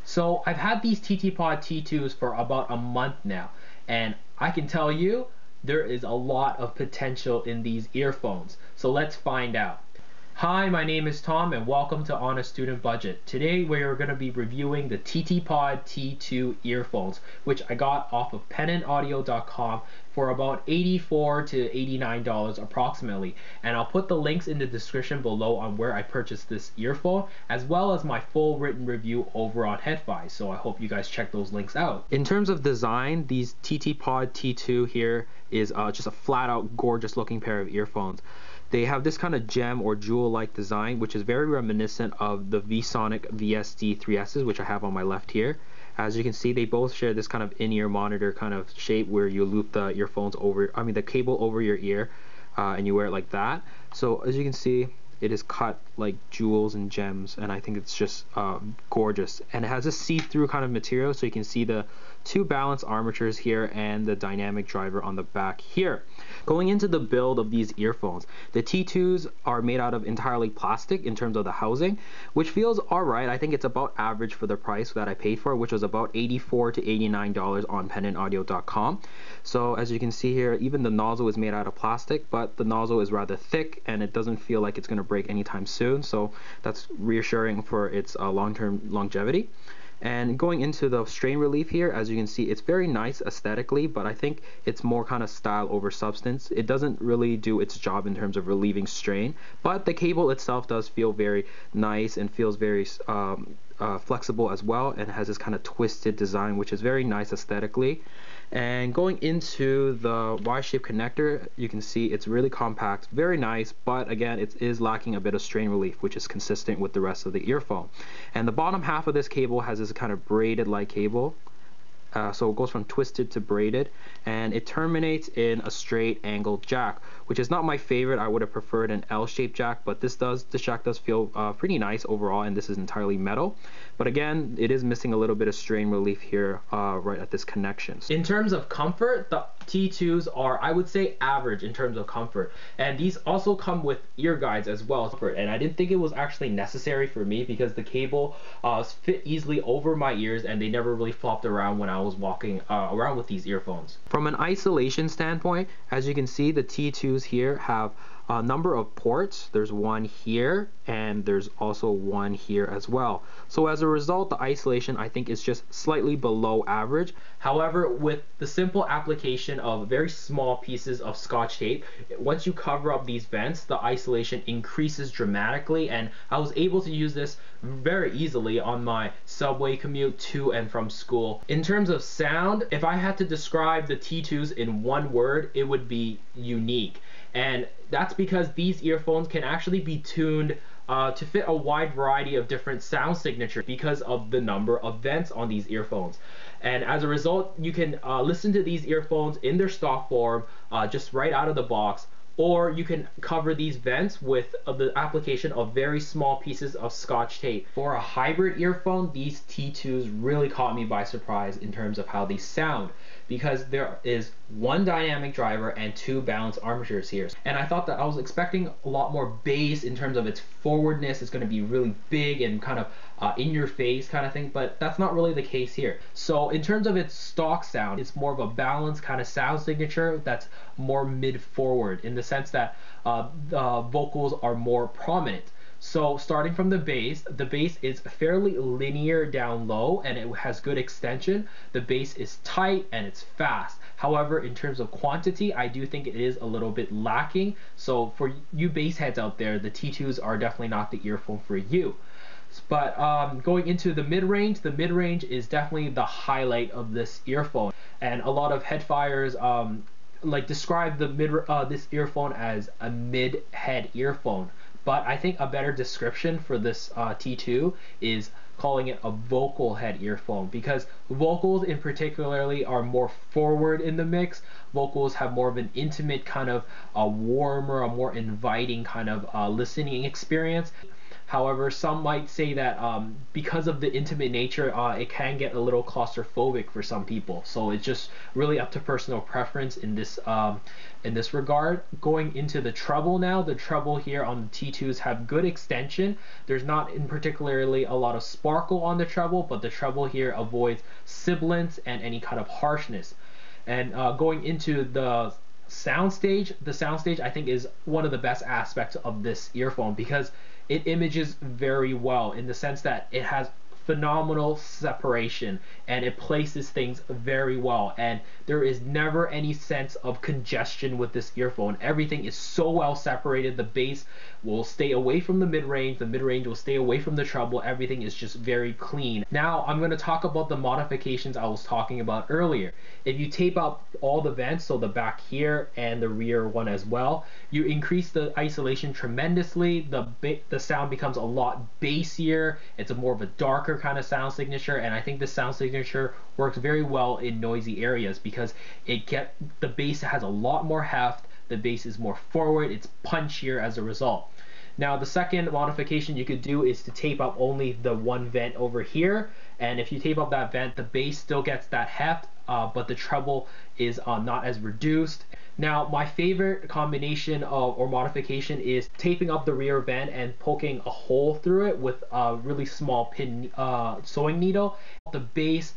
So I've had these TT Pod T2s for about a month now, and I can tell you there is a lot of potential in these earphones. So let's find out. Hi, my name is Tom and welcome to On a Student Budget. Today we are going to be reviewing the TT Pod T2 earphones, which I got off of pennantaudio.com for about $84 to $89 approximately. And I'll put the links in the description below on where I purchased this earphone, as well as my full written review over on HeadFi. So I hope you guys check those links out. In terms of design, these TT Pod T2 here is just a flat out gorgeous looking pair of earphones. They have this kind of gem or jewel-like design, which is very reminiscent of the VSonic VSD3Ss, which I have on my left here. As you can see, they both share this kind of in-ear monitor kind of shape where you loop the earphones over, the cable over your ear, and you wear it like that. So as you can see, it is cut like jewels and gems, and I think it's just gorgeous. And it has a see-through kind of material, so you can see the two balance armatures here and the dynamic driver on the back here. Going into the build of these earphones, the T2s are made out of entirely plastic in terms of the housing, which feels alright. I think it's about average for the price that I paid for, which was about $84 to $89 on pennantaudio.com. So as you can see here, even the nozzle is made out of plastic, but the nozzle is rather thick and it doesn't feel like it's going to break anytime soon, so that's reassuring for its long-term longevity. And going into the strain relief here, as you can see, it's very nice aesthetically, but I think it's more kind of style over substance. It doesn't really do its job in terms of relieving strain, but the cable itself does feel very nice and feels very flexible as well, and has this kind of twisted design, which is very nice aesthetically. And going into the Y-shaped connector, you can see it's really compact, very nice, but again, it is lacking a bit of strain relief, which is consistent with the rest of the earphone. And the bottom half of this cable has this kind of braided-like cable. So it goes from twisted to braided, and it terminates in a straight angled jack, which is not my favorite. I would have preferred an L-shaped jack, but this jack does feel pretty nice overall, and this is entirely metal. But again, it is missing a little bit of strain relief here right at this connection. In terms of comfort, the T2s are, I would say, average in terms of comfort, and these also come with ear guides as well. And I didn't think it was actually necessary for me because the cable fit easily over my ears, and they never really flopped around when I was walking around with these earphones. From an isolation standpoint, as you can see, the T2s here have a number of ports. There's one here, and there's also one here as well. So as a result, the isolation I think is just slightly below average. However, with the simple application of very small pieces of Scotch tape, once you cover up these vents, the isolation increases dramatically, and I was able to use this very easily on my subway commute to and from school. In terms of sound, if I had to describe the T2s in one word, it would be unique. And that's because these earphones can actually be tuned to fit a wide variety of different sound signatures because of the number of vents on these earphones. And as a result, you can listen to these earphones in their stock form just right out of the box, or you can cover these vents with the application of very small pieces of Scotch tape. For a hybrid earphone, these T2s really caught me by surprise in terms of how they sound, because there is one dynamic driver and two balance armatures here. And I thought that I was expecting a lot more bass in terms of its forwardness. It's going to be really big and kind of in your face kind of thing, but that's not really the case here. So in terms of its stock sound, it's more of a balanced kind of sound signature that's more mid-forward, in the sense that the vocals are more prominent. So starting from the bass is fairly linear down low, and it has good extension. The bass is tight and it's fast. However, in terms of quantity, I do think it is a little bit lacking. So for you bass heads out there, the T2s are definitely not the earphone for you. But going into the mid-range is definitely the highlight of this earphone. And a lot of headfires describe this earphone as a mid-head earphone. But I think a better description for this T2 is calling it a vocal head earphone, because vocals in particularly are more forward in the mix. Vocals have more of an intimate kind of a warmer, a more inviting kind of listening experience. However, some might say that because of the intimate nature, it can get a little claustrophobic for some people. So it's just really up to personal preference in this regard. Going into the treble now, the treble here on the T2s have good extension. There's not in particularly a lot of sparkle on the treble, but the treble here avoids sibilance and any kind of harshness. And going into the soundstage I think is one of the best aspects of this earphone because it images very well in the sense that it has phenomenal separation and it places things very well, and there is never any sense of congestion with this earphone. Everything is so well separated. The bass will stay away from the mid-range, the mid-range will stay away from the treble. Everything is just very clean. Now I'm going to talk about the modifications I was talking about earlier. If you tape out all the vents, so the back here and the rear one as well, you increase the isolation tremendously. The sound becomes a lot bassier. It's a more of a darker kind of sound signature, and I think this sound signature works very well in noisy areas because the bass has a lot more heft, the bass is more forward, it's punchier as a result. Now the second modification you could do is to tape up only the one vent over here, and if you tape up that vent, the bass still gets that heft, but the treble is not as reduced. Now my favorite combination or modification is taping up the rear vent and poking a hole through it with a really small pin sewing needle. The bass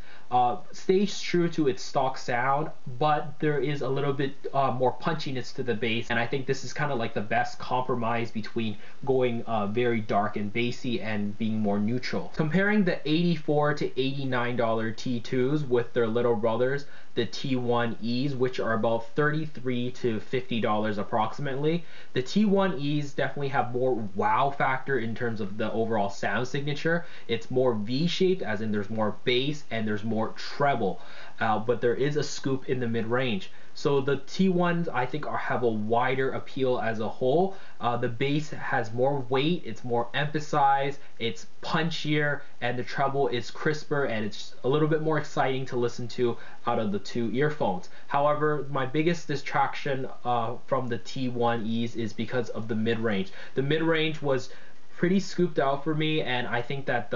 stays true to its stock sound, but there is a little bit more punchiness to the bass, and I think this is kind of like the best compromise between going very dark and bassy and being more neutral. Comparing the $84 to $89 T2s with their little brothers, the T1Es, which are about $33 to $50 approximately. The T1Es definitely have more wow factor in terms of the overall sound signature. It's more V-shaped, as in there's more bass and there's more treble, but there is a scoop in the mid-range. So the T1s I think have a wider appeal as a whole. The bass has more weight, it's more emphasized, it's punchier, and the treble is crisper, and it's a little bit more exciting to listen to out of the two earphones. However, my biggest distraction from the T1Es is because of the mid-range. The mid-range was pretty scooped out for me, and I think that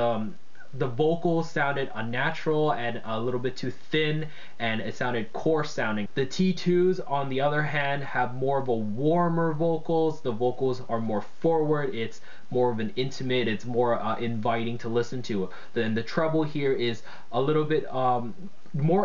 the vocals sounded unnatural and a little bit too thin, and it sounded coarse sounding. The T2s on the other hand have more of a warmer vocals. The vocals are more forward, it's more of an intimate, it's more inviting to listen to. Then the treble here is a little bit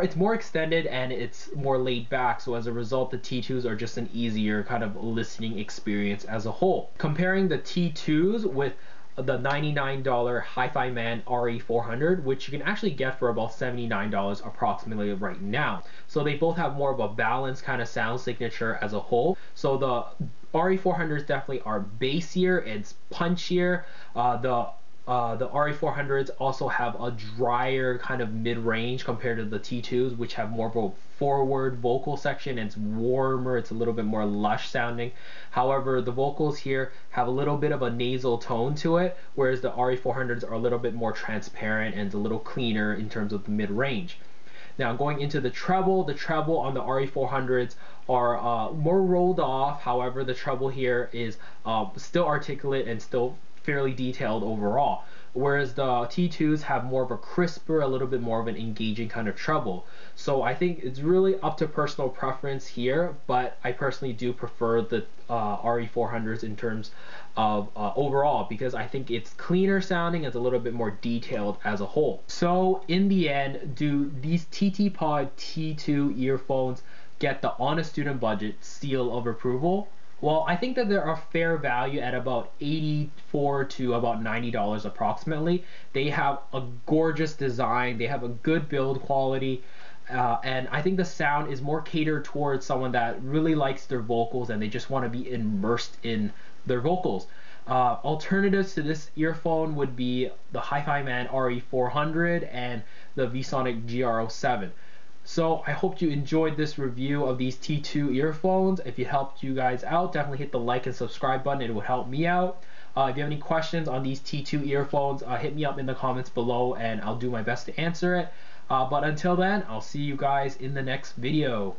it's more extended and it's more laid back, so as a result the T2s are just an easier kind of listening experience as a whole. Comparing the T2s with the $99 Hi-Fi Man RE400, which you can actually get for about $79 approximately right now. So they both have more of a balanced kind of sound signature as a whole. So the RE400s definitely are bassier, it's punchier. The RE400s also have a drier kind of mid-range compared to the T2s, which have more of a forward vocal section. It's warmer, it's a little bit more lush sounding. However, the vocals here have a little bit of a nasal tone to it, whereas the RE400s are a little bit more transparent and a little cleaner in terms of the mid-range. Now going into the treble on the RE400s are more rolled off. However, the treble here is still articulate and still fairly detailed overall, whereas the T2s have more of a crisper, a little bit more of an engaging kind of treble. So I think it's really up to personal preference here, but I personally do prefer the RE400s in terms of overall, because I think it's cleaner sounding, it's a little bit more detailed as a whole. So in the end, do these TT Pod T2 earphones get the Honest Student Budget seal of approval? Well, I think that they're a fair value at about $84 to about $90 approximately. They have a gorgeous design, they have a good build quality, and I think the sound is more catered towards someone that really likes their vocals and they just want to be immersed in their vocals. Alternatives to this earphone would be the Hi-Fi Man RE400 and the VSonic GR07. So I hope you enjoyed this review of these T2 earphones. If it helped you guys out, definitely hit the like and subscribe button. It would help me out. If you have any questions on these T2 earphones, hit me up in the comments below and I'll do my best to answer it. But until then, I'll see you guys in the next video.